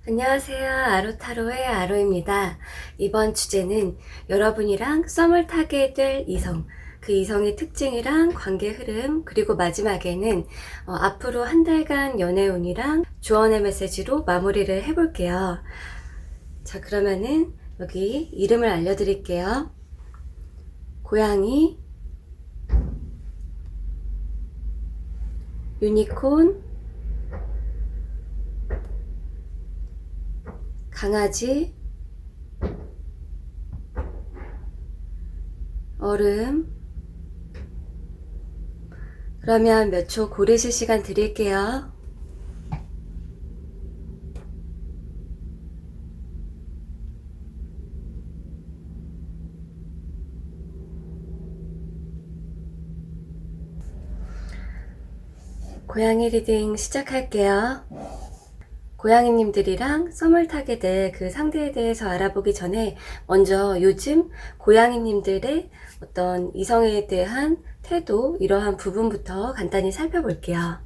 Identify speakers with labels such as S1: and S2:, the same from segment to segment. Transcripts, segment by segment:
S1: 안녕하세요. 아로타로의 아로입니다. 이번 주제는 여러분이랑 썸을 타게 될 이성, 그 이성의 특징이랑 관계 흐름, 그리고 마지막에는 앞으로 한 달간 연애운이랑 조언의 메시지로 마무리를 해볼게요. 자, 그러면은 여기 이름을 알려드릴게요. 고양이, 유니콘, 강아지, 얼음. 그러면 몇 초 고르실 시간 드릴게요. 고양이 리딩 시작할게요. 고양이님들이랑 썸을 타게 될 그 상대에 대해서 알아보기 전에 먼저 요즘 고양이님들의 어떤 이성에 대한 태도, 이러한 부분부터 간단히 살펴볼게요.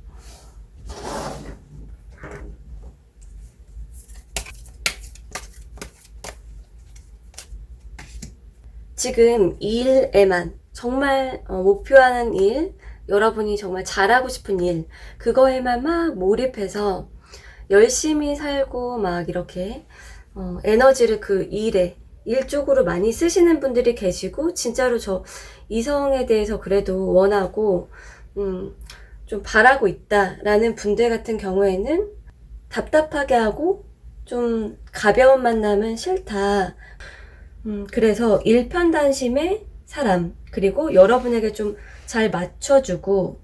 S1: 지금 일에만 정말 목표하는 일, 여러분이 정말 잘하고 싶은 일, 그거에만 막 몰입해서 열심히 살고 막 이렇게 에너지를 그 일 쪽으로 많이 쓰시는 분들이 계시고, 진짜로 저 이성에 대해서 그래도 원하고 좀 바라고 있다라는 분들 같은 경우에는 답답하게 하고 좀 가벼운 만남은 싫다. 그래서 일편단심의 사람, 그리고 여러분에게 좀 잘 맞춰주고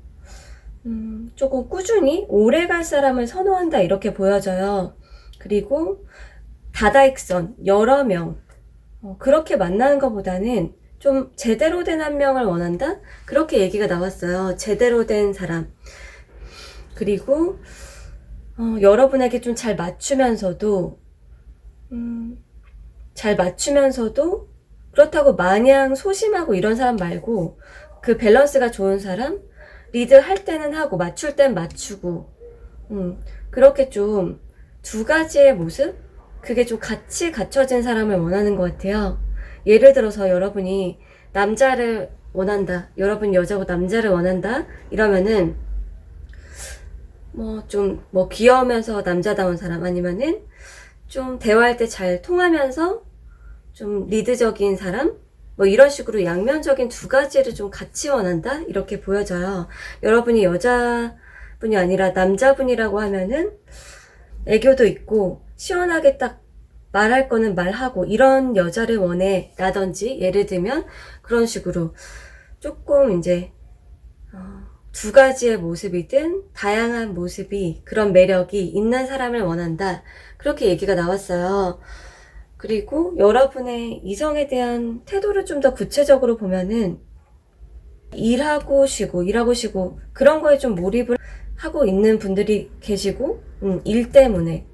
S1: 조금 꾸준히 오래 갈 사람을 선호한다, 이렇게 보여져요. 그리고 다다익선, 여러 명, 그렇게 만나는 것보다는 좀 제대로 된 한 명을 원한다? 그렇게 얘기가 나왔어요. 제대로 된 사람. 그리고 여러분에게 좀 잘 맞추면서도 그렇다고 마냥 소심하고 이런 사람 말고, 그 밸런스가 좋은 사람, 리드 할 때는 하고 맞출 땐 맞추고, 그렇게 좀 두 가지의 모습? 그게 좀 같이 갖춰진 사람을 원하는 것 같아요. 예를 들어서 여러분이 남자를 원한다, 여러분 여자고 남자를 원한다 이러면은 귀여우면서 남자다운 사람, 아니면은 좀 대화할 때 잘 통하면서 좀 리드적인 사람, 이런 식으로 양면적인 두 가지를 좀 같이 원한다, 이렇게 보여져요. 여러분이 여자분이 아니라 남자분이라고 하면은 애교도 있고 시원하게 딱 말할 거는 말하고 이런 여자를 원해 라든지, 예를 들면 그런 식으로 조금 이제 두 가지의 모습이든 다양한 모습이, 그런 매력이 있는 사람을 원한다, 그렇게 얘기가 나왔어요. 그리고 여러분의 이성에 대한 태도를 좀 더 구체적으로 보면은 일하고 쉬고 그런 거에 좀 몰입을 하고 있는 분들이 계시고, 일 때문에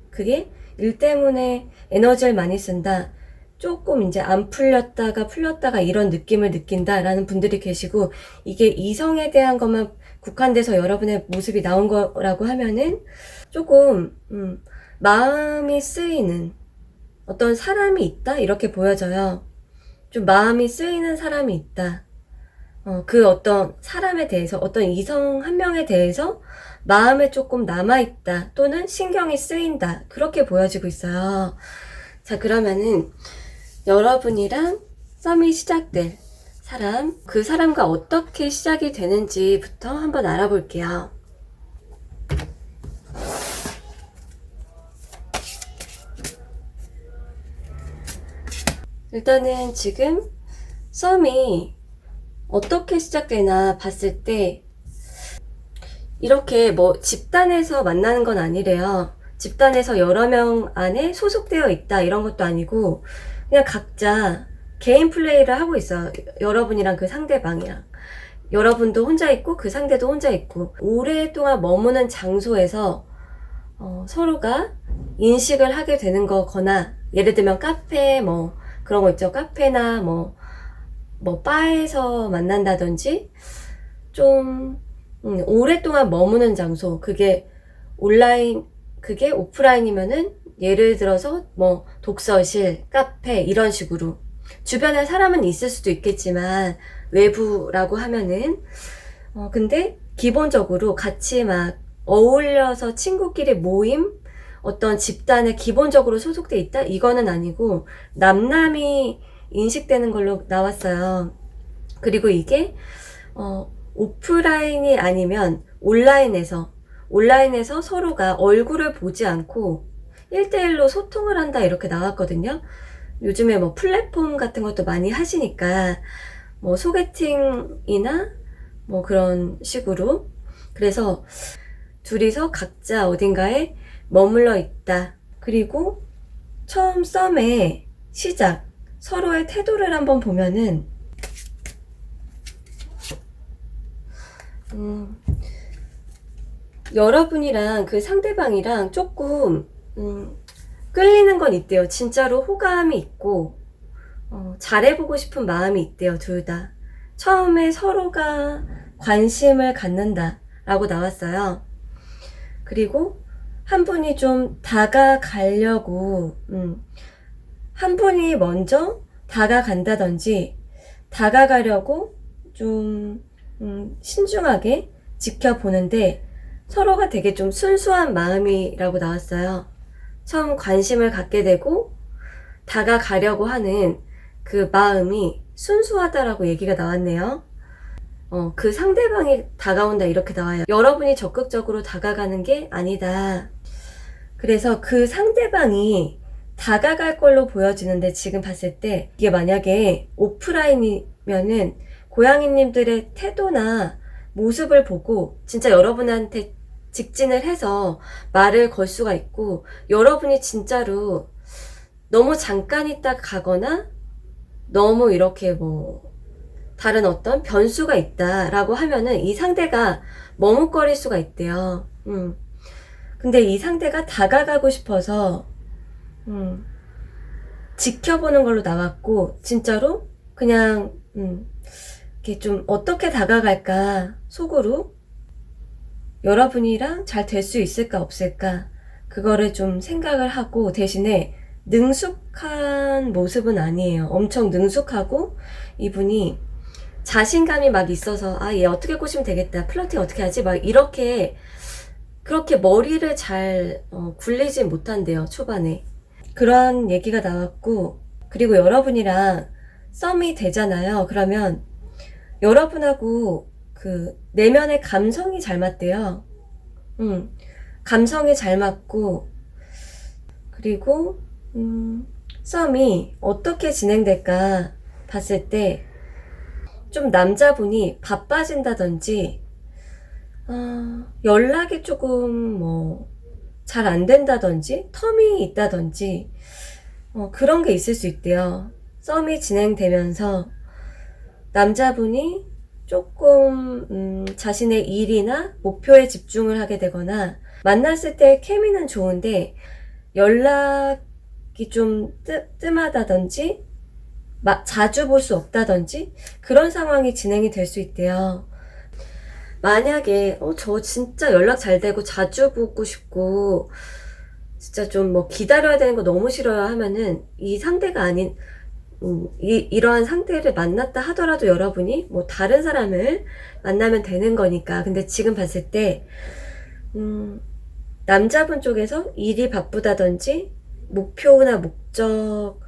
S1: 에너지를 많이 쓴다, 조금 이제 안 풀렸다가 이런 느낌을 느낀다라는 분들이 계시고, 이게 이성에 대한 것만 국한돼서 여러분의 모습이 나온 거라고 하면은 조금 마음이 쓰이는 어떤 사람이 있다, 이렇게 보여져요. 좀 마음이 쓰이는 사람이 있다. 그 어떤 사람에 대해서, 어떤 이성 한 명에 대해서 마음에 조금 남아있다, 또는 신경이 쓰인다, 그렇게 보여지고 있어요. 자, 그러면은 여러분이랑 썸이 시작될 사람, 그 사람과 어떻게 시작이 되는지부터 한번 알아볼게요. 일단은 지금 썸이 어떻게 시작되나 봤을 때, 이렇게 집단에서 만나는 건 아니래요. 집단에서 여러 명 안에 소속되어 있다, 이런 것도 아니고 그냥 각자 개인 플레이를 하고 있어요. 여러분이랑 그 상대방이랑, 여러분도 혼자 있고 그 상대도 혼자 있고, 오랫동안 머무는 장소에서 서로가 인식을 하게 되는 거거나, 예를 들면 카페, 그런 거 있죠. 카페나 바에서 만난다든지, 좀 오랫동안 머무는 장소, 그게 오프라인이면은 예를 들어서 뭐 독서실, 카페 이런 식으로 주변에 사람은 있을 수도 있겠지만 외부라고 하면은 근데 기본적으로 같이 막 어울려서 친구끼리 모임 어떤 집단에 기본적으로 소속돼 있다? 이거는 아니고 남남이 인식되는 걸로 나왔어요. 그리고 이게 오프라인이 아니면 온라인에서 서로가 얼굴을 보지 않고 1대1로 소통을 한다 이렇게 나왔거든요. 요즘에 뭐 플랫폼 같은 것도 많이 하시니까 뭐 소개팅이나 뭐 그런 식으로 그래서 둘이서 각자 어딘가에 머물러 있다. 그리고 처음 썸의 시작 서로의 태도를 한번 보면은 여러분이랑 그 상대방이랑 조금 끌리는 건 있대요. 진짜로 호감이 있고 잘해보고 싶은 마음이 있대요. 둘 다. 처음에 서로가 관심을 갖는다 라고 나왔어요. 그리고 한 분이 좀 다가가려고 한 분이 먼저 다가간다든지 다가가려고 좀 신중하게 지켜보는데 서로가 되게 좀 순수한 마음이라고 나왔어요. 처음 관심을 갖게 되고 다가가려고 하는 그 마음이 순수하다라고 얘기가 나왔네요. 그 상대방이 다가온다 이렇게 나와요. 여러분이 적극적으로 다가가는 게 아니다. 그래서 그 상대방이 다가갈 걸로 보여지는데 지금 봤을 때 이게 만약에 오프라인이면은 고양이님들의 태도나 모습을 보고 진짜 여러분한테 직진을 해서 말을 걸 수가 있고 여러분이 진짜로 너무 잠깐 있다 가거나 너무 이렇게 뭐 다른 어떤 변수가 있다라고 하면은 이 상대가 머뭇거릴 수가 있대요. 근데 이 상대가 다가가고 싶어서 지켜보는 걸로 나왔고 진짜로 그냥 이렇게 좀 어떻게 다가갈까 속으로 여러분이랑 잘 될 수 있을까 없을까 그거를 좀 생각을 하고 대신에 능숙한 모습은 아니에요. 엄청 능숙하고 이분이 자신감이 막 있어서 얘 어떻게 꼬시면 되겠다 플러팅 어떻게 하지 막 이렇게 그렇게 머리를 잘 굴리지 못한대요. 초반에 그런 얘기가 나왔고 그리고 여러분이랑 썸이 되잖아요. 그러면 여러분하고 그 내면의 감성이 잘 맞대요. 감성이 잘 맞고 그리고 썸이 어떻게 진행될까 봤을 때 좀 남자분이 바빠진다든지 연락이 조금 뭐 잘 안 된다든지 텀이 있다든지 그런 게 있을 수 있대요. 썸이 진행되면서 남자분이 조금 자신의 일이나 목표에 집중을 하게 되거나 만났을 때 케미는 좋은데 연락이 좀 뜸하다든지 자주 볼 수 없다든지 그런 상황이 진행이 될 수 있대요. 만약에 저 진짜 연락 잘 되고 자주 보고 싶고 진짜 좀 뭐 기다려야 되는 거 너무 싫어요 하면은 이 상대가 아닌 이러한 상태를 만났다 하더라도 여러분이 뭐 다른 사람을 만나면 되는 거니까. 근데 지금 봤을 때 남자분 쪽에서 일이 바쁘다든지 목표나 목적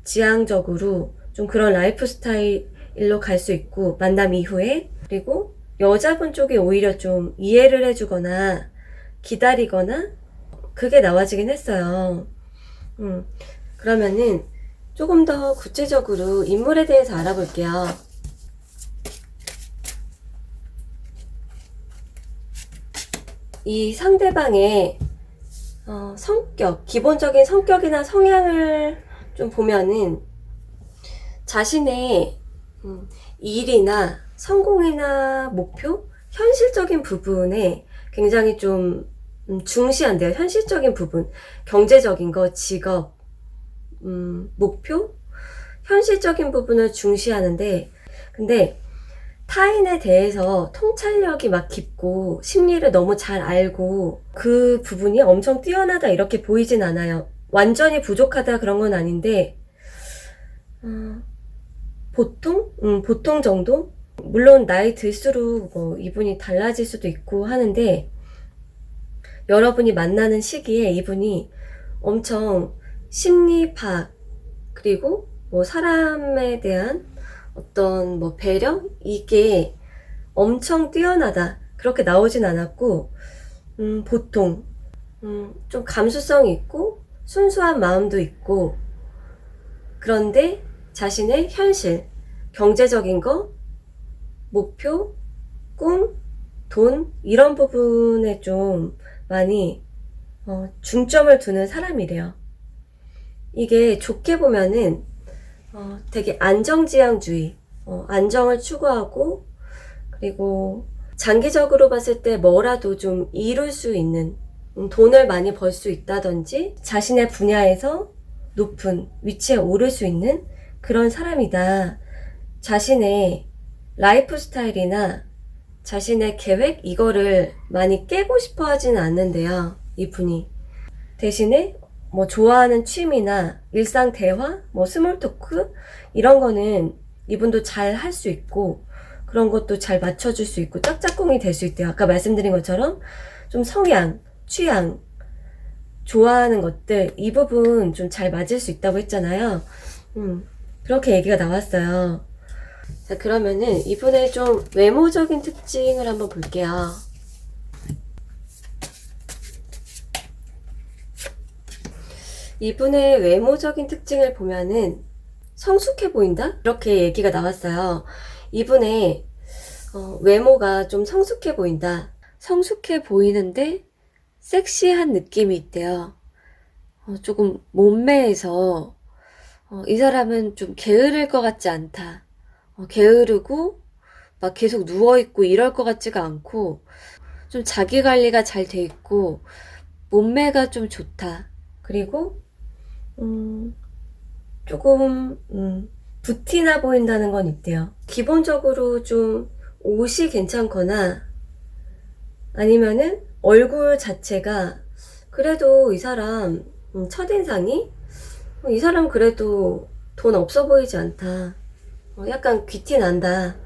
S1: 지향적으로 좀 그런 라이프 스타일로 갈 수 있고 만남 이후에 그리고 여자분 쪽에 오히려 좀 이해를 해주거나 기다리거나 그게 나와지긴 했어요. 그러면은 조금 더 구체적으로 인물에 대해서 알아볼게요. 이 상대방의 성격, 기본적인 성격이나 성향을 좀 보면은 자신의 일이나 성공이나 목표, 현실적인 부분에 굉장히 좀 중시한대요. 현실적인 부분, 경제적인 거, 직업, 목표, 현실적인 부분을 중시하는데 근데 타인에 대해서 통찰력이 막 깊고 심리를 너무 잘 알고 그 부분이 엄청 뛰어나다 이렇게 보이진 않아요. 완전히 부족하다 그런 건 아닌데 보통 정도? 물론 나이 들수록 뭐 이분이 달라질 수도 있고 하는데 여러분이 만나는 시기에 이분이 엄청 심리학 그리고 뭐 사람에 대한 어떤 뭐 배려? 이게 엄청 뛰어나다 그렇게 나오진 않았고 보통 좀 감수성이 있고 순수한 마음도 있고 그런데 자신의 현실, 경제적인 거, 목표, 꿈, 돈 이런 부분에 좀 많이 중점을 두는 사람이래요. 이게 좋게 보면은 되게 안정지향주의, 안정을 추구하고 그리고 장기적으로 봤을 때 뭐라도 좀 이룰 수 있는 돈을 많이 벌 수 있다든지 자신의 분야에서 높은 위치에 오를 수 있는 그런 사람이다. 자신의 라이프 스타일이나 자신의 계획 이거를 많이 깨고 싶어 하지는 않는데요. 이분이 대신에 뭐 좋아하는 취미나 일상 대화, 뭐 스몰 토크 이런 거는 이분도 잘 할 수 있고 그런 것도 잘 맞춰줄 수 있고 짝짝꿍이 될 수 있대요. 아까 말씀드린 것처럼 좀 성향, 취향, 좋아하는 것들 이 부분 좀 잘 맞을 수 있다고 했잖아요. 그렇게 얘기가 나왔어요. 자, 그러면은 이분의 좀 외모적인 특징을 한번 볼게요. 이분의 외모적인 특징을 보면은 성숙해 보인다? 이렇게 얘기가 나왔어요. 이분의 외모가 좀 성숙해 보인다. 성숙해 보이는데 섹시한 느낌이 있대요. 조금 몸매에서 이 사람은 좀 게으를 것 같지 않다. 게으르고 막 계속 누워있고 이럴 것 같지가 않고 좀 자기 관리가 잘 돼 있고 몸매가 좀 좋다. 그리고 조금 부티나 보인다는 건 있대요. 기본적으로 좀 옷이 괜찮거나 아니면은 얼굴 자체가 그래도 이 사람 첫인상이 이 사람 그래도 돈 없어 보이지 않다. 약간 귀티 난다.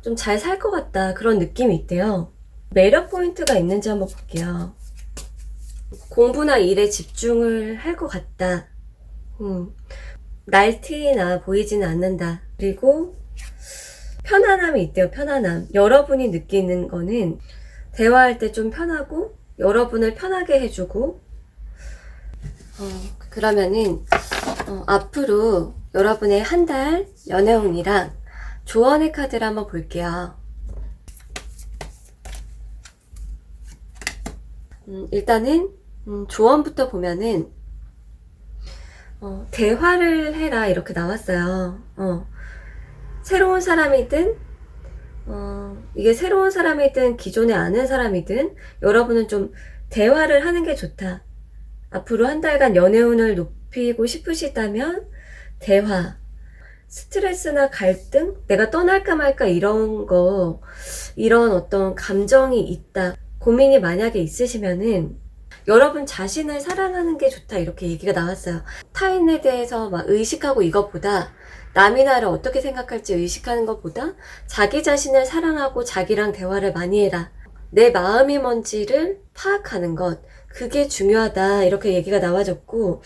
S1: 좀 잘 살 것 같다. 그런 느낌이 있대요. 매력 포인트가 있는지 한번 볼게요. 공부나 일에 집중을 할 것 같다. 날티나 보이지는 않는다. 그리고 편안함이 있대요. 편안함. 여러분이 느끼는 거는 대화할 때 좀 편하고 여러분을 편하게 해주고 그러면은 앞으로 여러분의 한 달 연애운이랑 조언의 카드를 한번 볼게요. 일단은 조언부터 보면은 대화를 해라 이렇게 나왔어요. 새로운 사람이든 이게 새로운 사람이든 기존에 아는 사람이든 여러분은 좀 대화를 하는 게 좋다. 앞으로 한 달간 연애운을 높이고 싶으시다면 대화, 스트레스나 갈등, 내가 떠날까 말까 이런 어떤 감정이 있다. 고민이 만약에 있으시면은 여러분 자신을 사랑하는 게 좋다 이렇게 얘기가 나왔어요. 타인에 대해서 막 의식하고 이것보다 남이 나를 어떻게 생각할지 의식하는 것보다 자기 자신을 사랑하고 자기랑 대화를 많이 해라. 내 마음이 뭔지를 파악하는 것 그게 중요하다 이렇게 얘기가 나와졌고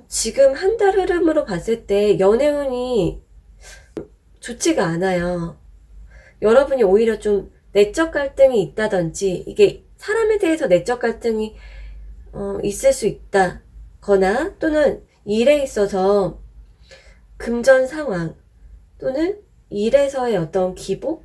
S1: 지금 한 달 흐름으로 봤을 때 연애운이 좋지가 않아요. 여러분이 오히려 좀 내적 갈등이 있다든지 이게 사람에 대해서 내적 갈등이 있을 수 있다거나 또는 일에 있어서 금전 상황 또는 일에서의 어떤 기복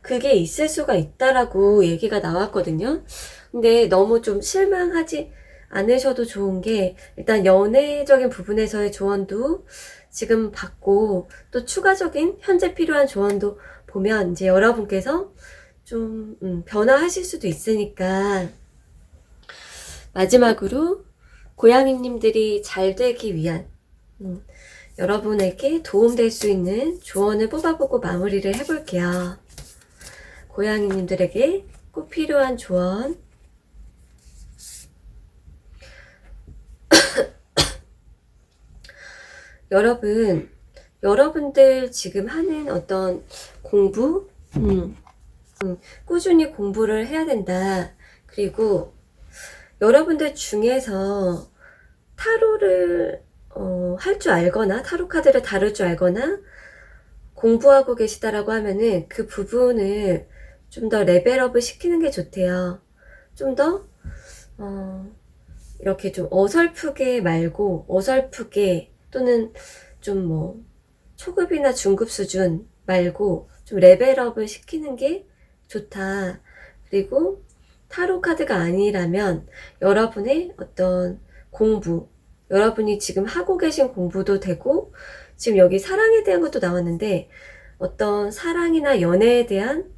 S1: 그게 있을 수가 있다라고 얘기가 나왔거든요. 근데 너무 좀 실망하지 않으셔도 좋은 게 일단 연애적인 부분에서의 조언도 지금 받고 또 추가적인 현재 필요한 조언도 보면 이제 여러분께서 좀 변화하실 수도 있으니까 마지막으로 고양이님들이 잘 되기 위한 여러분에게 도움될 수 있는 조언을 뽑아보고 마무리를 해볼게요. 고양이님들에게 꼭 필요한 조언 여러분들 지금 하는 어떤 공부, 꾸준히 공부를 해야 된다. 그리고 여러분들 중에서 타로를 할 줄 알거나 타로 카드를 다룰 줄 알거나 공부하고 계시다라고 하면은 그 부분을 좀 더 레벨업을 시키는 게 좋대요. 좀 더 이렇게 좀 어설프게 말고 어설프게 또는 좀 뭐 초급이나 중급 수준 말고 좀 레벨업을 시키는 게 좋다. 그리고 타로 카드가 아니라면 여러분의 어떤 공부, 여러분이 지금 하고 계신 공부도 되고, 지금 여기 사랑에 대한 것도 나왔는데 어떤 사랑이나 연애에 대한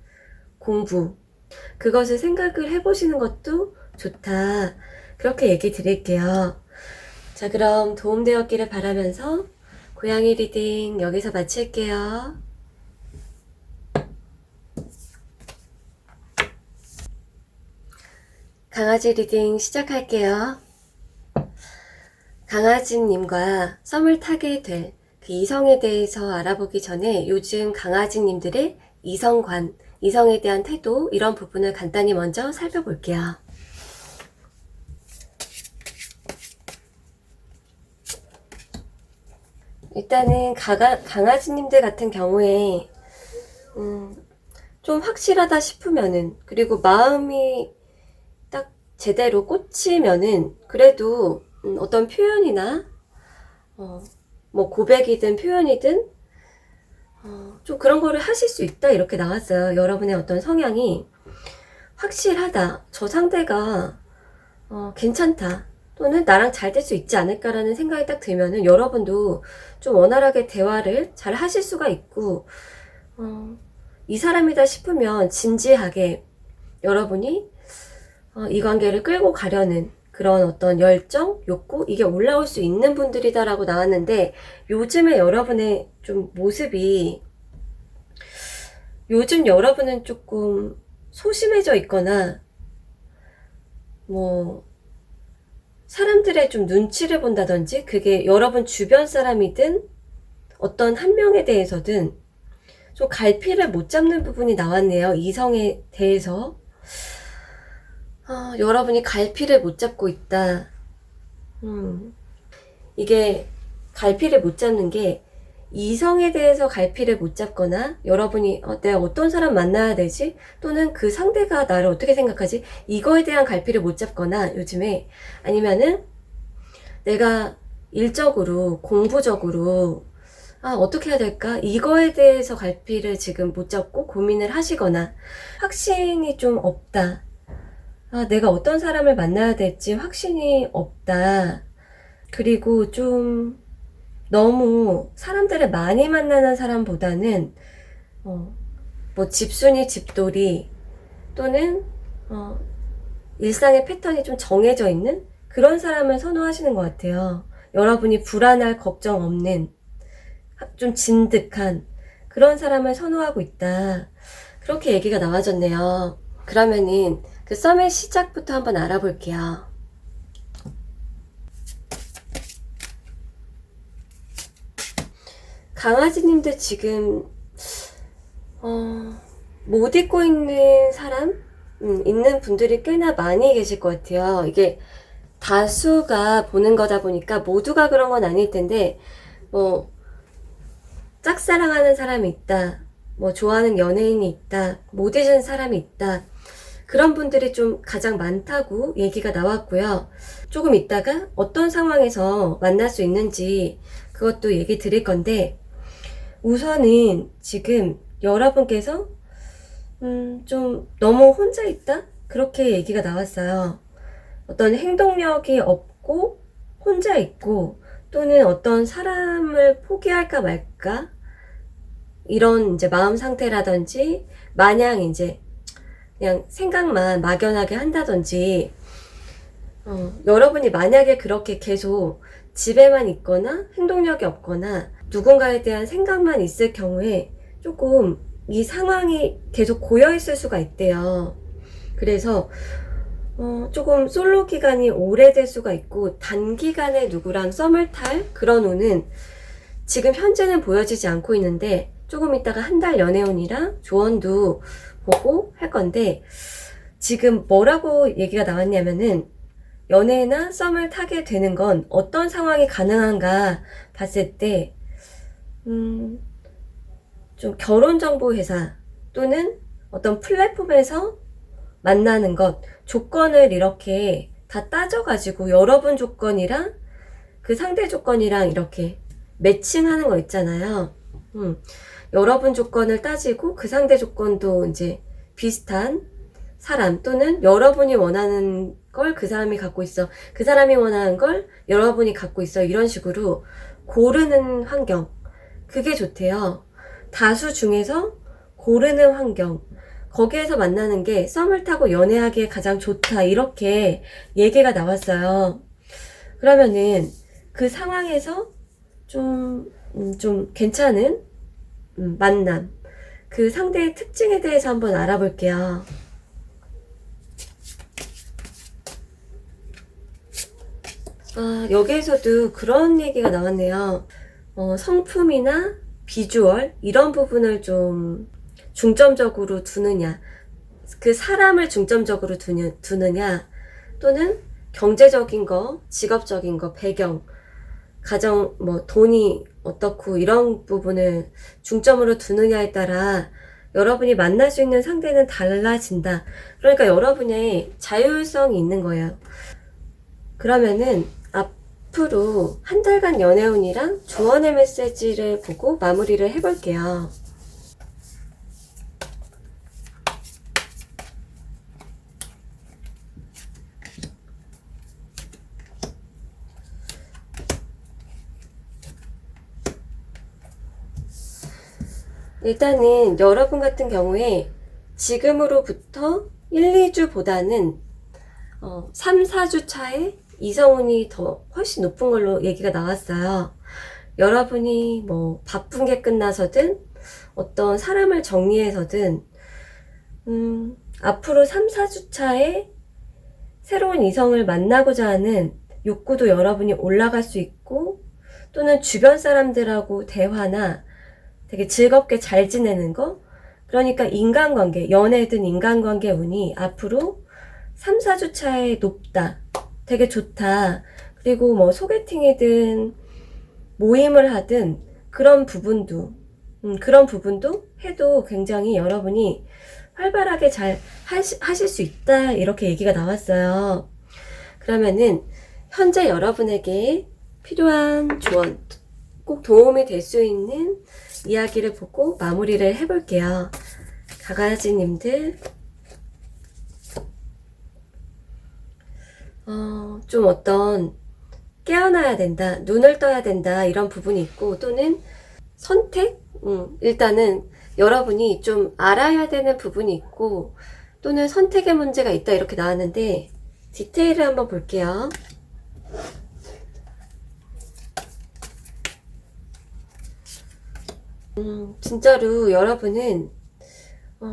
S1: 공부, 그것을 생각을 해보시는 것도 좋다. 그렇게 얘기 드릴게요. 자, 그럼 도움되었기를 바라면서 고양이 리딩 여기서 마칠게요. 강아지 리딩 시작할게요. 강아지님과 썸을 타게 될 그 이성에 대해서 알아보기 전에 요즘 강아지님들의 이성관, 이성에 대한 태도, 이런 부분을 간단히 먼저 살펴볼게요. 일단은 강아지님들 같은 경우에 좀 확실하다 싶으면은, 그리고 마음이 딱 제대로 꽂히면은 그래도 어떤 표현이나 뭐 고백이든 표현이든 좀 그런 거를 하실 수 있다, 이렇게 나왔어요. 여러분의 어떤 성향이 확실하다, 저 상대가 괜찮다, 또는 나랑 잘 될 수 있지 않을까라는 생각이 딱 들면은 여러분도 좀 원활하게 대화를 잘 하실 수가 있고, 이 사람이다 싶으면 진지하게 여러분이 이 관계를 끌고 가려는 그런 어떤 열정, 욕구, 이게 올라올 수 있는 분들이다라고 나왔는데, 요즘에 여러분의 좀 모습이, 요즘 여러분은 조금 소심해져 있거나 뭐 사람들의 좀 눈치를 본다든지, 그게 여러분 주변 사람이든 어떤 한 명에 대해서든 좀 갈피를 못 잡는 부분이 나왔네요. 이성에 대해서 여러분이 갈피를 못 잡고 있다. 이게 갈피를 못 잡는 게, 이성에 대해서 갈피를 못 잡거나 여러분이 내가 어떤 사람 만나야 되지? 또는 그 상대가 나를 어떻게 생각하지? 이거에 대한 갈피를 못 잡거나 요즘에, 아니면은 내가 일적으로 공부적으로 어떻게 해야 될까? 이거에 대해서 갈피를 지금 못 잡고 고민을 하시거나, 확신이 좀 없다. 내가 어떤 사람을 만나야 될지 확신이 없다. 그리고 좀 너무 사람들을 많이 만나는 사람보다는 뭐 집순이 집돌이, 또는 일상의 패턴이 좀 정해져 있는 그런 사람을 선호하시는 것 같아요. 여러분이 불안할 걱정 없는 좀 진득한 그런 사람을 선호하고 있다. 그렇게 얘기가 나와졌네요. 그러면은 그 썸의 시작부터 한번 알아볼게요. 강아지님들 지금 못 잊고 있는 사람? 있는 분들이 꽤나 많이 계실 것 같아요. 이게 다수가 보는 거다 보니까 모두가 그런 건 아닐 텐데, 뭐 짝사랑하는 사람이 있다, 뭐 좋아하는 연예인이 있다, 못 잊은 사람이 있다, 그런 분들이 좀 가장 많다고 얘기가 나왔고요. 조금 있다가 어떤 상황에서 만날 수 있는지 그것도 얘기 드릴 건데, 우선은 지금 여러분께서 좀 너무 혼자 있다? 그렇게 얘기가 나왔어요. 어떤 행동력이 없고 혼자 있고, 또는 어떤 사람을 포기할까 말까, 이런 이제 마음 상태라든지, 마냥 이제 그냥 생각만 막연하게 한다든지, 여러분이 만약에 그렇게 계속 집에만 있거나 행동력이 없거나 누군가에 대한 생각만 있을 경우에 조금 이 상황이 계속 고여 있을 수가 있대요. 그래서 조금 솔로 기간이 오래될 수가 있고, 단기간에 누구랑 썸을 탈 그런 운은 지금 현재는 보여지지 않고 있는데 조금 있다가 한 달 연애운이랑 조언도 보고 할 건데, 지금 뭐라고 얘기가 나왔냐면은 연애나 썸을 타게 되는 건 어떤 상황이 가능한가 봤을 때, 좀 결혼정보회사 또는 어떤 플랫폼에서 만나는 것, 조건을 이렇게 다 따져가지고 여러분 조건이랑 그 상대 조건이랑 이렇게 매칭하는 거 있잖아요. 여러분 조건을 따지고 그 상대 조건도 이제 비슷한 사람, 또는 여러분이 원하는 걸 그 사람이 갖고 있어, 그 사람이 원하는 걸 여러분이 갖고 있어, 이런 식으로 고르는 환경, 그게 좋대요. 다수 중에서 고르는 환경, 거기에서 만나는 게 썸을 타고 연애하기에 가장 좋다, 이렇게 얘기가 나왔어요. 그러면은 그 상황에서 좀 괜찮은 만남, 그 상대의 특징에 대해서 한번 알아볼게요. 여기에서도 그런 얘기가 나왔네요. 성품이나 비주얼, 이런 부분을 좀 중점적으로 두느냐, 그 사람을 중점적으로 두느냐, 또는 경제적인 거, 직업적인 거, 배경, 가정, 돈이 어떻고, 이런 부분을 중점으로 두느냐에 따라 여러분이 만날 수 있는 상대는 달라진다. 그러니까 여러분의 자율성이 있는 거예요. 그러면은 앞으로 한 달간 연애운이랑 조언의 메시지를 보고 마무리를 해볼게요. 일단은 여러분 같은 경우에 지금으로부터 1, 2주보다는 3, 4주 차에 이성운이 더 훨씬 높은 걸로 얘기가 나왔어요. 여러분이 바쁜 게 끝나서든 어떤 사람을 정리해서든 앞으로 3, 4주 차에 새로운 이성을 만나고자 하는 욕구도 여러분이 올라갈 수 있고, 또는 주변 사람들하고 대화나 되게 즐겁게 잘 지내는 거, 그러니까 인간관계, 연애든 인간관계 운이 앞으로 3, 4주 차에 높다, 되게 좋다. 그리고 소개팅이든 모임을 하든 그런 부분도 해도 굉장히 여러분이 활발하게 잘 하실 수 있다, 이렇게 얘기가 나왔어요. 그러면은 현재 여러분에게 필요한 조언, 꼭 도움이 될 수 있는 이야기를 보고 마무리를 해볼게요. 강아지님들, 좀 어떤 깨어나야 된다, 눈을 떠야 된다, 이런 부분이 있고, 또는 선택? 일단은 여러분이 좀 알아야 되는 부분이 있고, 또는 선택의 문제가 있다, 이렇게 나왔는데 디테일을 한번 볼게요. 진짜로 여러분은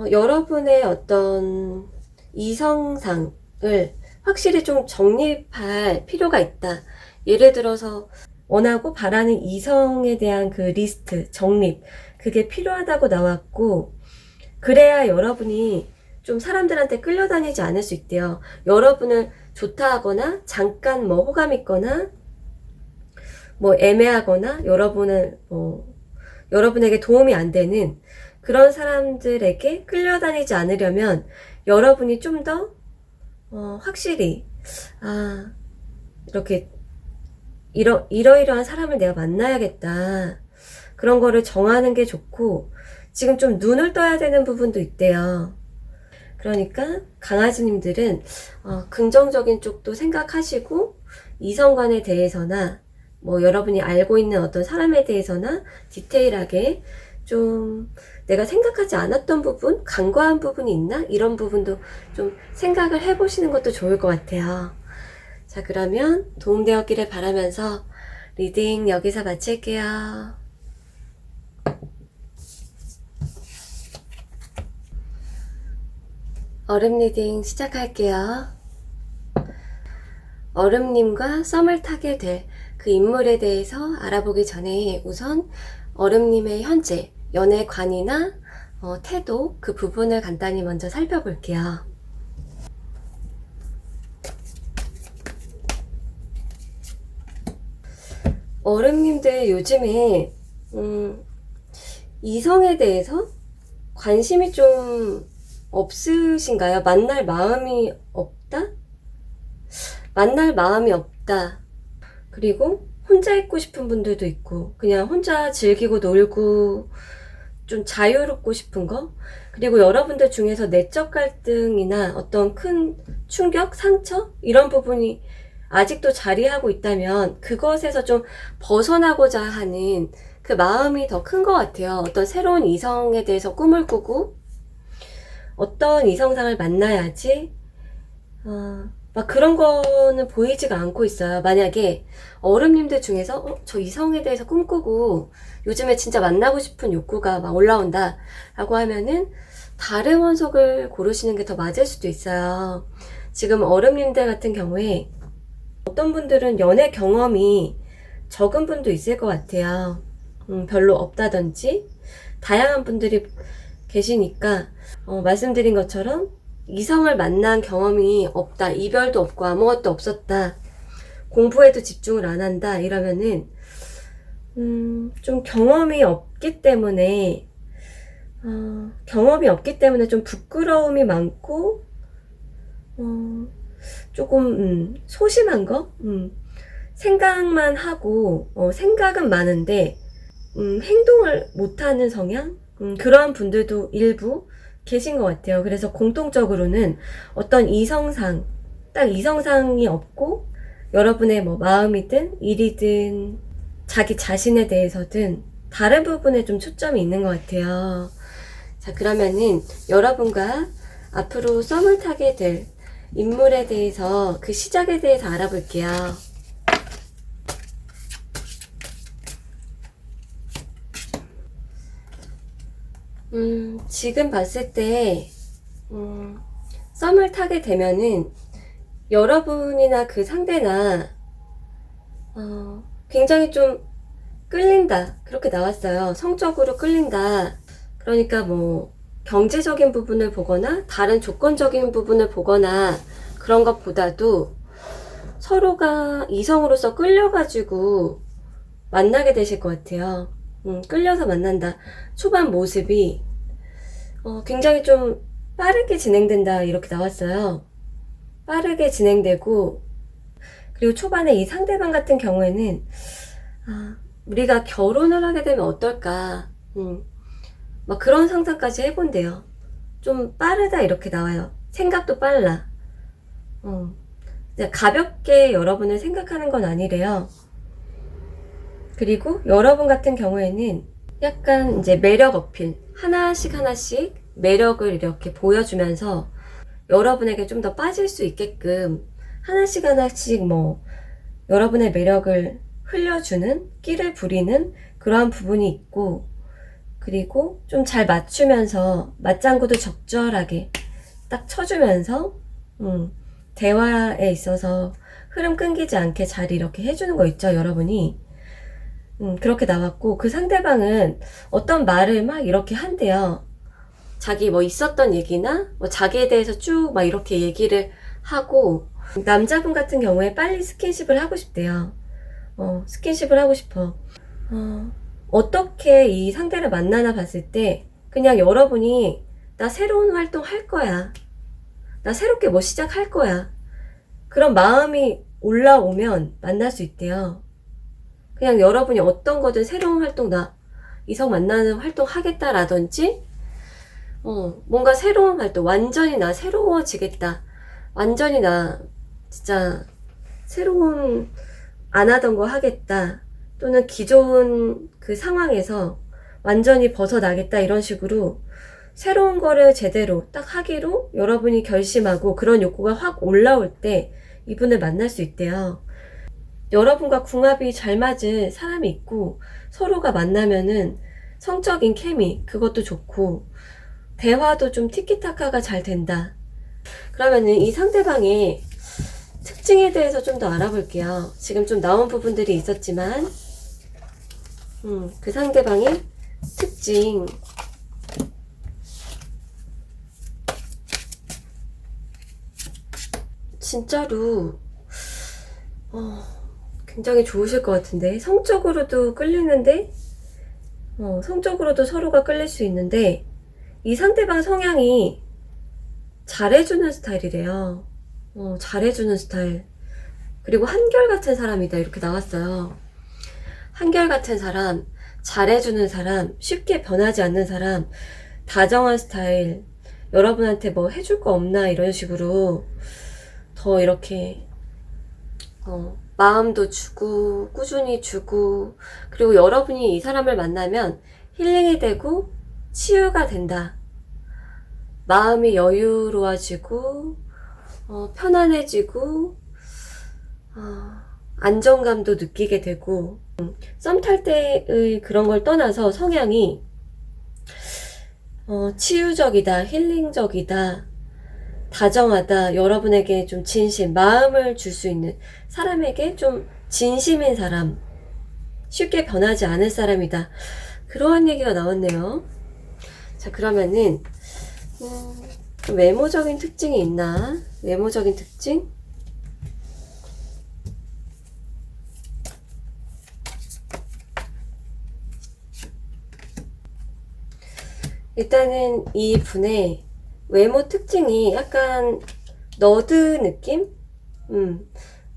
S1: 여러분의 어떤 이성상을 확실히 좀 정립할 필요가 있다. 예를 들어서 원하고 바라는 이성에 대한 그 리스트, 정립, 그게 필요하다고 나왔고, 그래야 여러분이 좀 사람들한테 끌려다니지 않을 수 있대요. 여러분을 좋다 하거나 잠깐 호감 있거나 애매하거나 여러분에게 도움이 안 되는 그런 사람들에게 끌려다니지 않으려면 여러분이 좀 더 확실히 이렇게 이러이러한 사람을 내가 만나야겠다, 그런 거를 정하는 게 좋고, 지금 좀 눈을 떠야 되는 부분도 있대요. 그러니까 강아지님들은 긍정적인 쪽도 생각하시고, 이성관에 대해서나 여러분이 알고 있는 어떤 사람에 대해서나 디테일하게 좀 내가 생각하지 않았던 부분, 간과한 부분이 있나? 이런 부분도 좀 생각을 해보시는 것도 좋을 것 같아요. 자, 그러면 도움되었기를 바라면서 리딩 여기서 마칠게요. 얼음 리딩 시작할게요. 얼음님과 썸을 타게 될 그 인물에 대해서 알아보기 전에 우선 얼음님의 현재 연애관이나 태도 그 부분을 간단히 먼저 살펴볼게요. 얼음님들 요즘에 이성에 대해서 관심이 좀 없으신가요? 만날 마음이 없다? 만날 마음이 없다. 그리고 혼자 있고 싶은 분들도 있고 그냥 혼자 즐기고 놀고 좀 자유롭고 싶은 거. 그리고 여러분들 중에서 내적 갈등이나 어떤 큰 충격, 상처 이런 부분이 아직도 자리하고 있다면 그것에서 좀 벗어나고자 하는 그 마음이 더 큰 것 같아요. 어떤 새로운 이성에 대해서 꿈을 꾸고 어떤 이성상을 만나야지 막 그런 거는 보이지가 않고 있어요. 만약에 얼음님들 중에서 저 이성에 대해서 꿈꾸고 요즘에 진짜 만나고 싶은 욕구가 막 올라온다 라고 하면은 다른 원석을 고르시는 게 더 맞을 수도 있어요. 지금 얼음님들 같은 경우에 어떤 분들은 연애 경험이 적은 분도 있을 것 같아요. 별로 없다든지 다양한 분들이 계시니까 말씀드린 것처럼 이성을 만난 경험이 없다, 이별도 없고 아무것도 없었다, 공부에도 집중을 안 한다 이러면은 좀 경험이 없기 때문에 좀 부끄러움이 많고 조금 소심한 거? 생각만 하고 생각은 많은데 행동을 못하는 성향? 그러한 분들도 일부 계신 것 같아요. 그래서 공통적으로는 어떤 이성상, 딱 이성상이 없고 여러분의 뭐 마음이든 일이든 자기 자신에 대해서든 다른 부분에 좀 초점이 있는 것 같아요. 자, 그러면은 여러분과 앞으로 썸을 타게 될 인물에 대해서 그 시작에 대해서 알아볼게요. 지금 봤을 때 썸을 타게 되면은 여러분이나 그 상대나 굉장히 좀 끌린다 그렇게 나왔어요. 성적으로 끌린다. 그러니까 뭐 경제적인 부분을 보거나 다른 조건적인 부분을 보거나 그런 것보다도 서로가 이성으로서 끌려가지고 만나게 되실 것 같아요. 끌려서 만난다. 초반 모습이 굉장히 좀 빠르게 진행된다 이렇게 나왔어요. 빠르게 진행되고 그리고 초반에 이 상대방 같은 경우에는 우리가 결혼을 하게 되면 어떨까 막 그런 상상까지 해본대요. 좀 빠르다 이렇게 나와요. 생각도 빨라. 가볍게 여러분을 생각하는 건 아니래요. 그리고 여러분 같은 경우에는 약간 이제 매력 어필 하나씩 매력을 이렇게 보여주면서 여러분에게 좀 더 빠질 수 있게끔 하나씩 뭐 여러분의 매력을 흘려주는 끼를 부리는 그러한 부분이 있고 그리고 좀 잘 맞추면서 맞장구도 적절하게 딱 쳐주면서 대화에 있어서 흐름 끊기지 않게 잘 이렇게 해주는 거 있죠, 여러분이. 그렇게 나왔고 그 상대방은 어떤 말을 막 이렇게 한대요. 자기 뭐 있었던 얘기나 뭐 자기에 대해서 쭉 막 이렇게 얘기를 하고 남자분 같은 경우에 빨리 스킨십을 하고 싶대요. 스킨십을 하고 싶어. 어떻게 이 상대를 만나나 봤을 때 그냥 여러분이 나 새로운 활동 할 거야. 나 새롭게 뭐 시작할 거야. 그런 마음이 올라오면 만날 수 있대요. 그냥 여러분이 어떤 거든 새로운 활동 나 이성 만나는 활동 하겠다라든지 뭔가 새로운 활동 완전히 나 새로워지겠다. 완전히 나 진짜 새로운 안 하던 거 하겠다. 또는 기존 그 상황에서 완전히 벗어나겠다 이런 식으로 새로운 거를 제대로 딱 하기로 여러분이 결심하고 그런 욕구가 확 올라올 때 이분을 만날 수 있대요. 여러분과 궁합이 잘 맞은 사람이 있고 서로가 만나면은 성적인 케미 그것도 좋고 대화도 좀 티키타카가 잘 된다. 그러면은 이 상대방의 특징에 대해서 좀 더 알아볼게요. 지금 좀 나온 부분들이 있었지만, 그 상대방의 특징. 진짜로, 굉장히 좋으실 것 같은데, 성적으로도 끌리는데, 성적으로도 서로가 끌릴 수 있는데, 이 상대방 성향이 잘해주는 스타일이래요. 잘해주는 스타일. 그리고 한결같은 사람이다. 이렇게 나왔어요. 한결같은 사람, 잘해주는 사람, 쉽게 변하지 않는 사람, 다정한 스타일, 여러분한테 뭐 해줄 거 없나 이런 식으로 더 이렇게 마음도 주고 꾸준히 주고, 그리고 여러분이 이 사람을 만나면 힐링이 되고 치유가 된다. 마음이 여유로워지고 편안해지고 안정감도 느끼게 되고, 썸 탈 때의 그런 걸 떠나서 성향이 치유적이다, 힐링적이다, 다정하다, 여러분에게 좀 진심, 마음을 줄 수 있는 사람에게 좀 진심인 사람, 쉽게 변하지 않을 사람이다. 그러한 얘기가 나왔네요. 자, 그러면은 외모적인 특징이 있나? 외모적인 특징? 일단은 이 분의 외모 특징이 약간 너드 느낌?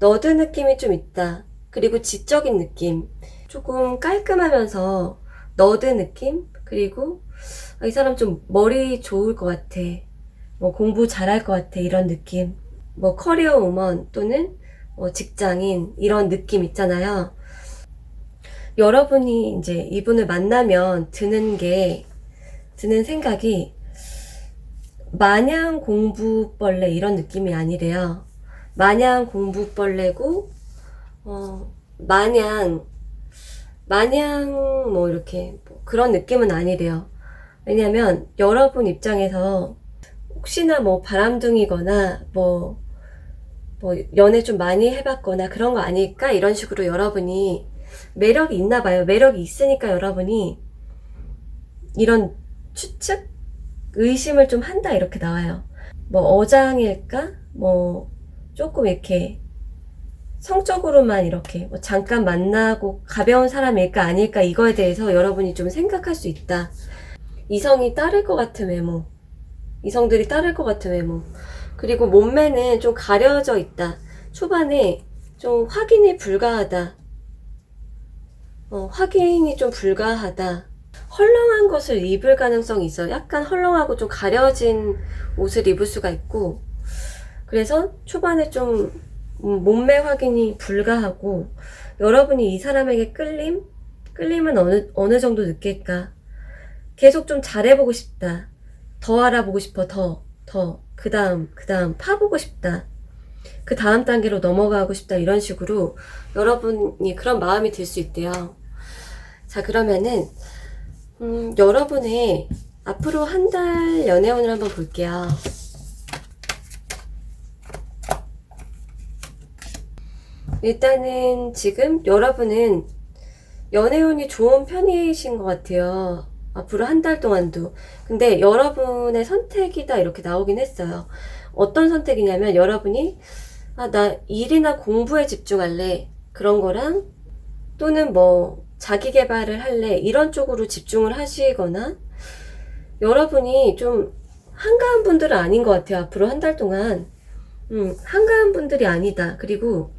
S1: 너드 느낌이 좀 있다. 그리고 지적인 느낌. 조금 깔끔하면서 너드 느낌? 그리고 이 사람 좀 머리 좋을 것 같아. 뭐 공부 잘할 것 같아. 이런 느낌. 뭐 커리어 우먼 또는 직장인 이런 느낌 있잖아요. 여러분이 이제 이분을 만나면 드는 생각이 마냥 공부벌레 이런 느낌이 아니래요. 마냥 공부벌레고 마냥 뭐 이렇게 그런 느낌은 아니래요. 왜냐면 여러분 입장에서 혹시나 뭐 바람둥이거나 뭐 연애 좀 많이 해봤거나 그런 거 아닐까 이런 식으로 여러분이 매력이 있나 봐요. 매력이 있으니까 여러분이 이런 추측? 의심을 좀 한다 이렇게 나와요. 뭐 어장일까? 뭐 조금 이렇게 성적으로만 이렇게 뭐 잠깐 만나고 가벼운 사람일까 아닐까 이거에 대해서 여러분이 좀 생각할 수 있다. 이성이 따를 것 같은 외모. 이성들이 따를 것 같은 외모. 그리고 몸매는 좀 가려져 있다. 초반에 좀 확인이 불가하다. 확인이 좀 불가하다. 헐렁한 것을 입을 가능성이 있어요. 약간 헐렁하고 좀 가려진 옷을 입을 수가 있고, 그래서 초반에 좀 몸매 확인이 불가하고, 여러분이 이 사람에게 끌림은 어느 정도 느낄까? 계속 좀 잘해보고 싶다. 더 알아보고 싶어. 그 다음 파보고 싶다. 그 다음 단계로 넘어가고 싶다. 이런 식으로 여러분이 그런 마음이 들 수 있대요. 자, 그러면은 여러분의 앞으로 한 달 연애운을 한번 볼게요. 일단은 지금 여러분은 연애운이 좋은 편이신 것 같아요. 앞으로 한 달 동안도. 근데 여러분의 선택이다 이렇게 나오긴 했어요. 어떤 선택이냐면 여러분이 나 일이나 공부에 집중할래. 그런 거랑 또는 뭐 자기 개발을 할래. 이런 쪽으로 집중을 하시거나, 여러분이 좀 한가한 분들은 아닌 것 같아요. 앞으로 한 달 동안. 한가한 분들이 아니다. 그리고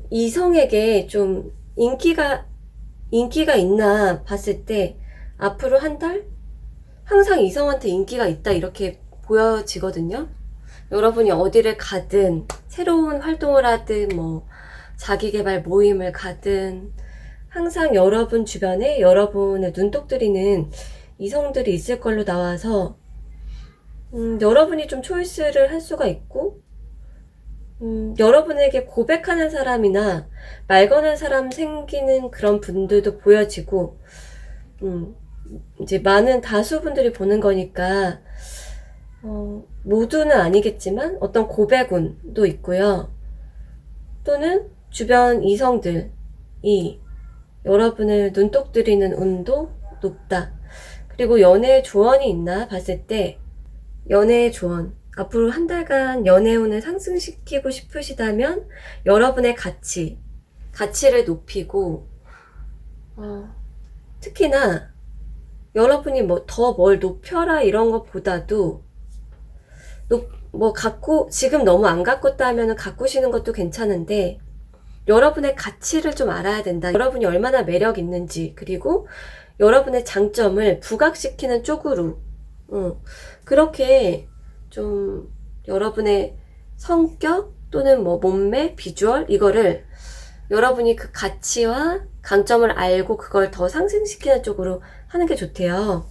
S1: 이성에게 좀 인기가 있나 봤을 때 앞으로 한 달? 항상 이성한테 인기가 있다 이렇게 보여지거든요. 여러분이 어디를 가든 새로운 활동을 하든 뭐 자기계발 모임을 가든 항상 여러분 주변에 여러분을 눈독 들이는 이성들이 있을 걸로 나와서 여러분이 좀 초이스를 할 수가 있고, 여러분에게 고백하는 사람이나 말 거는 사람 생기는 그런 분들도 보여지고, 이제 많은 다수 분들이 보는 거니까 모두는 아니겠지만 어떤 고백운도 있고요. 또는 주변 이성들이 여러분을 눈독 들이는 운도 높다. 그리고 연애의 조언이 있나 봤을 때 연애의 조언, 앞으로 한 달간 연애운을 상승시키고 싶으시다면 여러분의 가치를 높이고 특히나 여러분이 뭐 더 뭘 높여라 이런 것보다도 지금 너무 안 가꿨다 하면 가꾸시는 것도 괜찮은데 여러분의 가치를 좀 알아야 된다. 여러분이 얼마나 매력 있는지, 그리고 여러분의 장점을 부각시키는 쪽으로 그렇게 좀 여러분의 성격 또는 뭐 몸매, 비주얼 이거를 여러분이 그 가치와 강점을 알고 그걸 더 상승시키는 쪽으로 하는 게 좋대요.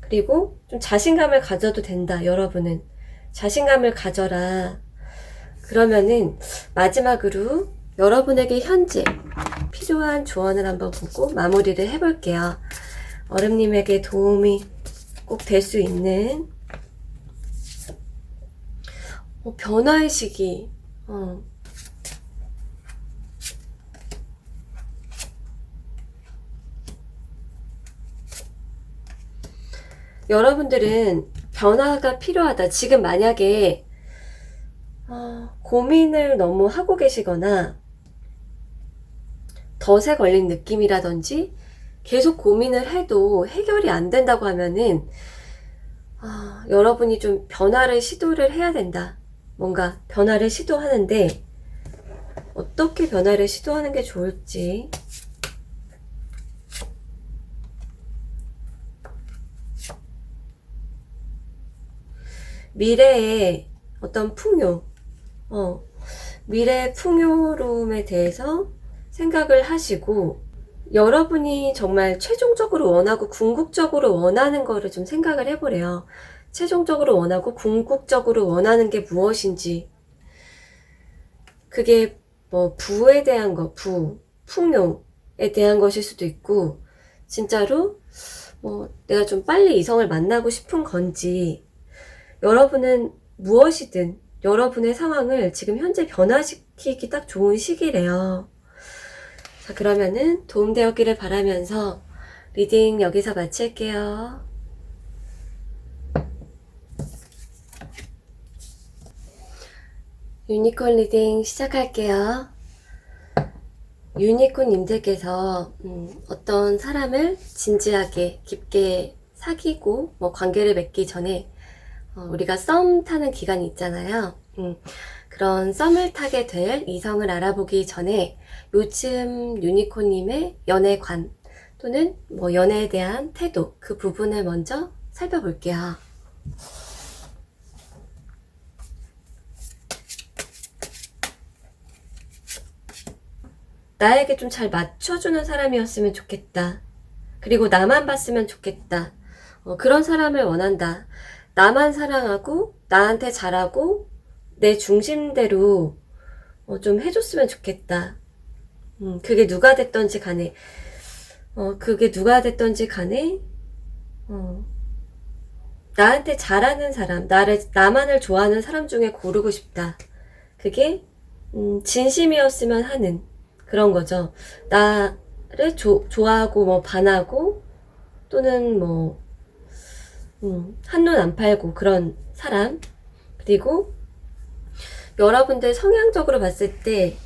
S1: 그리고 좀 자신감을 가져도 된다. 여러분은 자신감을 가져라. 그러면은 마지막으로 여러분에게 현재 필요한 조언을 한번 보고 마무리를 해볼게요. 얼음님에게 도움이 꼭 될 수 있는 변화의 시기. 여러분들은 변화가 필요하다. 지금 만약에 고민을 너무 하고 계시거나 덫에 걸린 느낌이라든지 계속 고민을 해도 해결이 안 된다고 하면은 여러분이 좀 변화를 시도를 해야 된다. 뭔가 변화를 시도하는데 어떻게 변화를 시도하는 게 좋을지. 미래의 어떤 미래의 풍요로움에 대해서 생각을 하시고 여러분이 정말 최종적으로 원하고 궁극적으로 원하는 거를 좀 생각을 해보래요. 최종적으로 원하고 궁극적으로 원하는 게 무엇인지. 그게 뭐 부에 대한 거, 풍요에 대한 것일 수도 있고 진짜로 뭐 내가 좀 빨리 이성을 만나고 싶은 건지. 여러분은 무엇이든 여러분의 상황을 지금 현재 변화시키기 딱 좋은 시기래요. 자, 그러면은 도움되었기를 바라면서 리딩 여기서 마칠게요. 유니콘 리딩 시작할게요. 유니콘님들께서 어떤 사람을 진지하게 깊게 사귀고 뭐 관계를 맺기 전에 우리가 썸 타는 기간이 있잖아요. 그런 썸을 타게 될 이성을 알아보기 전에 요즘 유니콘님의 연애관 또는 뭐 연애에 대한 태도, 그 부분을 먼저 살펴볼게요. 나에게 좀 잘 맞춰주는 사람이었으면 좋겠다. 그리고 나만 봤으면 좋겠다. 그런 사람을 원한다. 나만 사랑하고 나한테 잘하고 내 중심대로 좀 해줬으면 좋겠다. 그게 누가 됐던지 간에 나한테 잘하는 사람, 나만을 좋아하는 사람 중에 고르고 싶다. 그게 진심이었으면 하는 그런 거죠. 나를 좋아하고 뭐 반하고 또는 뭐 한눈 안 팔고 그런 사람. 그리고 여러분들 성향적으로 봤을 때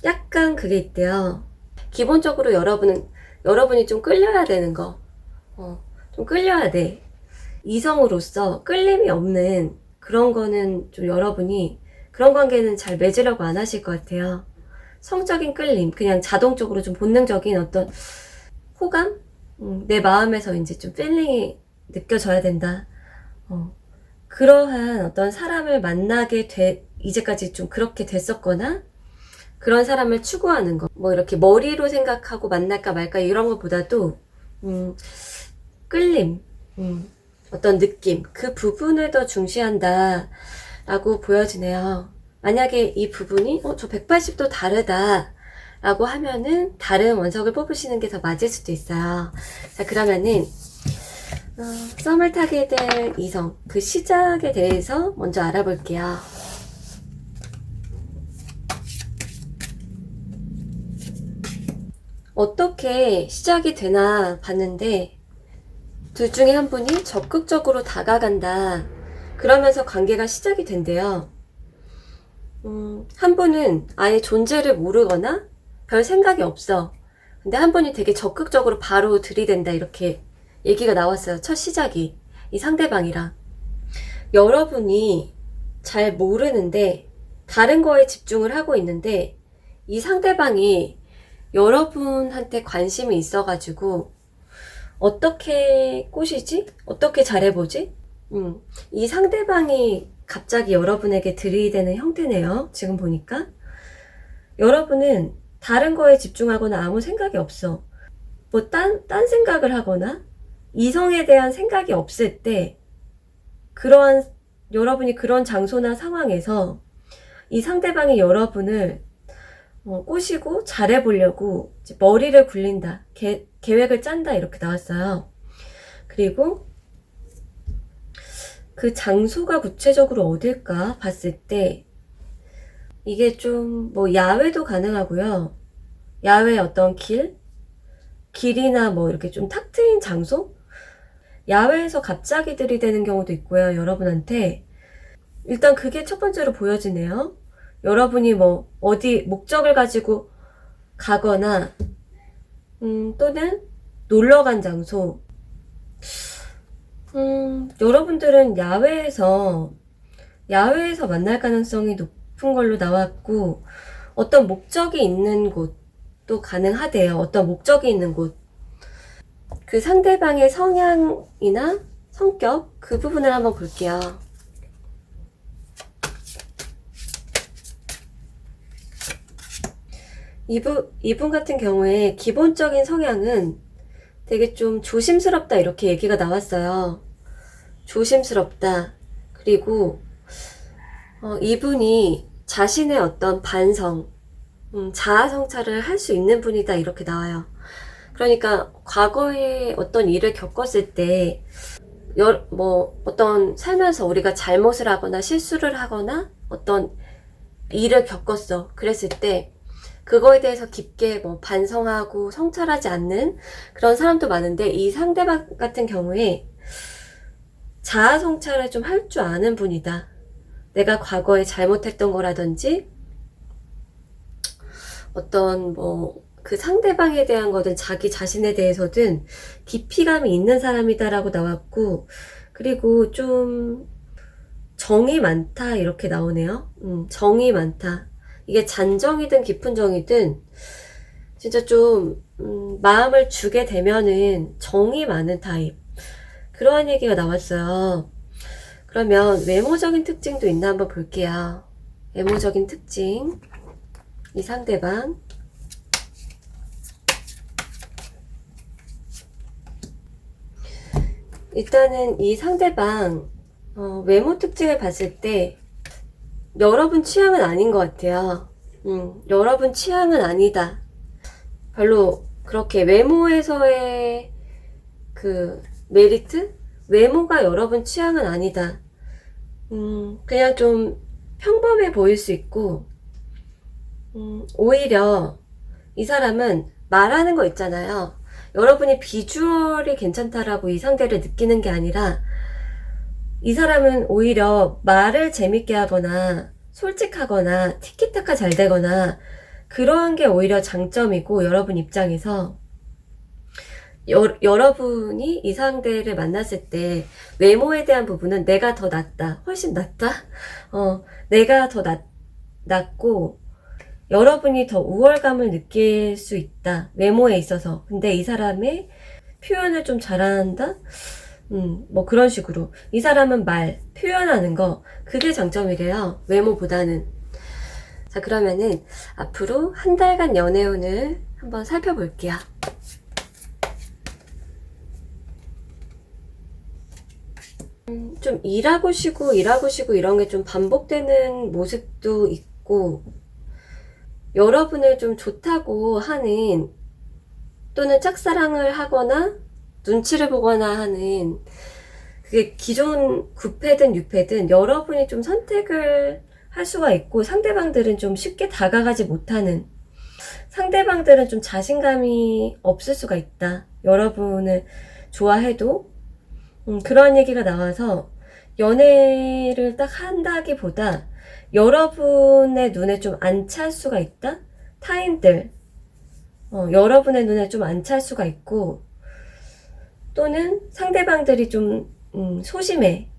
S1: 약간 그게 있대요. 기본적으로 여러분이 좀 끌려야 되는 거. 좀 끌려야 돼. 이성으로서 끌림이 없는 그런 거는 좀 여러분이 그런 관계는 잘 맺으려고 안 하실 것 같아요. 성적인 끌림, 그냥 자동적으로 좀 본능적인 어떤 호감? 내 마음에서 이제 좀 필링이 느껴져야 된다. 그러한 어떤 사람을 만나게 이제까지 좀 그렇게 됐었거나 그런 사람을 추구하는 거. 뭐 이렇게 머리로 생각하고 만날까 말까 이런 것보다도 끌림, 어떤 느낌, 그 부분을 더 중시한다 라고 보여지네요. 만약에 이 부분이 저 180도 다르다 라고 하면은 다른 원석을 뽑으시는 게 더 맞을 수도 있어요. 자, 그러면은 썸을 타게 될 이성, 그 시작에 대해서 먼저 알아볼게요. 어떻게 시작이 되나 봤는데 둘 중에 한 분이 적극적으로 다가간다. 그러면서 관계가 시작이 된대요. 한 분은 아예 존재를 모르거나 별 생각이 없어. 근데 한 분이 되게 적극적으로 바로 들이댄다. 이렇게 얘기가 나왔어요. 첫 시작이. 이 상대방이랑. 여러분이 잘 모르는데 다른 거에 집중을 하고 있는데 이 상대방이 여러분한테 관심이 있어가지고 어떻게 꼬시지? 어떻게 잘해보지? 이 상대방이 갑자기 여러분에게 들이대는 형태네요. 지금 보니까. 여러분은 다른 거에 집중하거나 아무 생각이 없어. 뭐 딴 생각을 하거나 이성에 대한 생각이 없을 때 여러분이 그런 장소나 상황에서 이 상대방이 여러분을 꼬시고 잘해보려고 이제 머리를 굴린다. 계획을 짠다. 이렇게 나왔어요. 그리고 그 장소가 구체적으로 어딜까 봤을 때 이게 좀 뭐 야외도 가능하고요. 야외 어떤 길이나 뭐 이렇게 좀 탁 트인 장소? 야외에서 갑자기 들이대는 경우도 있고요. 여러분한테. 일단 그게 첫 번째로 보여지네요. 여러분이 뭐 어디 목적을 가지고 가거나 또는 놀러 간 장소. 여러분들은 야외에서 만날 가능성이 높은 걸로 나왔고 어떤 목적이 있는 곳도 가능하대요. 어떤 목적이 있는 곳. 그 상대방의 성향이나 성격 그 부분을 한번 볼게요. 이분 같은 경우에 기본적인 성향은 되게 좀 조심스럽다 이렇게 얘기가 나왔어요. 조심스럽다. 그리고 이분이 자신의 어떤 반성, 자아 성찰을 할 수 있는 분이다 이렇게 나와요. 그러니까 과거에 어떤 일을 겪었을 때 어떤 살면서 우리가 잘못을 하거나 실수를 하거나 어떤 일을 겪었어. 그랬을 때 그거에 대해서 깊게 반성하고 성찰하지 않는 그런 사람도 많은데 이 상대방 같은 경우에 자아 성찰을 좀 할 줄 아는 분이다. 내가 과거에 잘못했던 거라든지 어떤 그 상대방에 대한 거든 자기 자신에 대해서든 깊이감이 있는 사람이다라고 나왔고 그리고 좀 정이 많다 이렇게 나오네요. 정이 많다. 이게 잔정이든 깊은 정이든 진짜 좀 마음을 주게 되면은 정이 많은 타입 그러한 얘기가 나왔어요. 그러면 외모적인 특징도 있나 한번 볼게요. 외모적인 특징 이 상대방 일단은 이 상대방 외모 특징을 봤을 때 여러분 취향은 아닌 것 같아요. 여러분 취향은 아니다. 별로 그렇게 외모에서의 그 메리트? 외모가 여러분 취향은 아니다. 그냥 좀 평범해 보일 수 있고, 오히려 이 사람은 말하는 거 있잖아요. 여러분이 비주얼이 괜찮다라고 이 상대를 느끼는 게 아니라, 이 사람은 오히려 말을 재밌게 하거나 솔직하거나 티키타카 잘 되거나 그러한 게 오히려 장점이고 여러분 입장에서 여러분이 이 상대를 만났을 때 외모에 대한 부분은 내가 더 낫다. 훨씬 낫다? 내가 더 낫고 여러분이 더 우월감을 느낄 수 있다. 외모에 있어서. 근데 이 사람의 표현을 좀 잘한다? 그런 식으로. 이 사람은 표현하는 거, 그게 장점이래요. 외모보다는. 자, 그러면은 앞으로 한 달간 연애운을 한번 살펴볼게요. 좀 일하고 쉬고 이런 게 좀 반복되는 모습도 있고, 여러분을 좀 좋다고 하는, 또는 짝사랑을 하거나, 눈치를 보거나 하는, 그게 기존 9패든 6패든 여러분이 좀 선택을 할 수가 있고, 상대방들은 좀 쉽게 다가가지 못하는, 상대방들은 좀 자신감이 없을 수가 있다. 여러분을 좋아해도. 그런 얘기가 나와서 연애를 딱 한다기보다 여러분의 눈에 좀 안 찰 수가 있다? 타인들. 여러분의 눈에 좀 안 찰 수가 있고, 또는 상대방들이 좀, 소심해.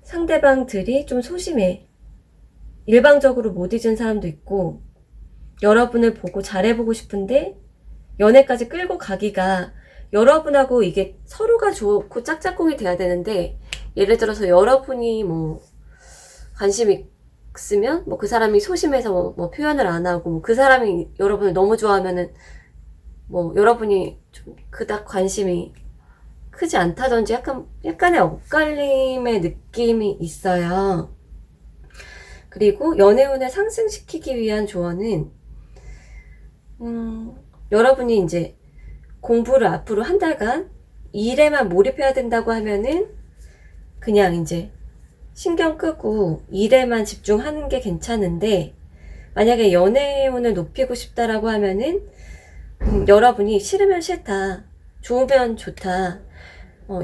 S1: 상대방들이 좀 소심해. 일방적으로 못 잊은 사람도 있고, 여러분을 보고 잘해보고 싶은데, 연애까지 끌고 가기가, 여러분하고 이게 서로가 좋고 짝짝꿍이 돼야 되는데, 예를 들어서 여러분이 뭐, 관심이 있으면, 뭐 그 사람이 소심해서 뭐 표현을 안 하고, 뭐 그 사람이 여러분을 너무 좋아하면은, 뭐 여러분이 좀 그닥 관심이 크지 않다든지 약간의 엇갈림의 느낌이 있어요. 그리고 연애운을 상승시키기 위한 조언은, 여러분이 이제 공부를 앞으로 한 달간 일에만 몰입해야 된다고 하면은 그냥 이제 신경 끄고 일에만 집중하는 게 괜찮은데, 만약에 연애운을 높이고 싶다라고 하면은 여러분이 싫으면 싫다, 좋으면 좋다,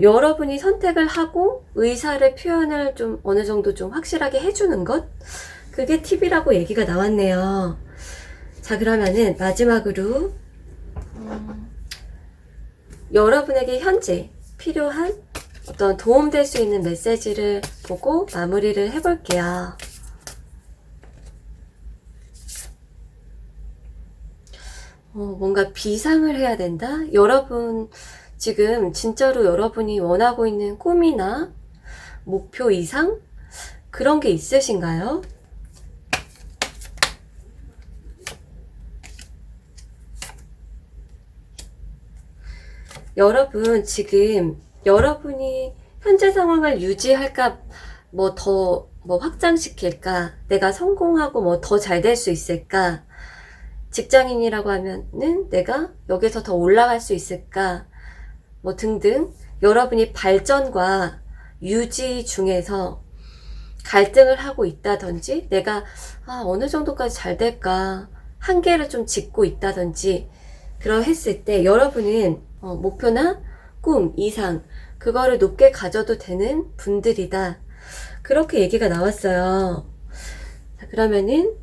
S1: 여러분이 선택을 하고 의사를 표현을 좀 어느 정도 좀 확실하게 해주는 것, 그게 팁이라고 얘기가 나왔네요. 자, 그러면은 마지막으로 여러분에게 현재 필요한 어떤 도움될 수 있는 메시지를 보고 마무리를 해볼게요. 뭔가 비상을 해야 된다? 여러분, 지금 진짜로 여러분이 원하고 있는 꿈이나 목표 이상? 그런 게 있으신가요? 여러분, 지금 여러분이 현재 상황을 유지할까, 뭐 더 확장시킬까, 내가 성공하고 뭐 더 잘 될 수 있을까, 직장인이라고 하면은 내가 여기서 더 올라갈 수 있을까, 뭐 등등, 여러분이 발전과 유지 중에서 갈등을 하고 있다든지, 내가 어느 정도까지 잘 될까, 한계를 좀 짚고 있다든지, 그러했을 때 여러분은 목표나 꿈, 이상, 그거를 높게 가져도 되는 분들이다. 그렇게 얘기가 나왔어요. 자, 그러면은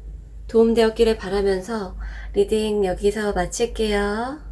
S1: 도움되었기를 바라면서 리딩 여기서 마칠게요.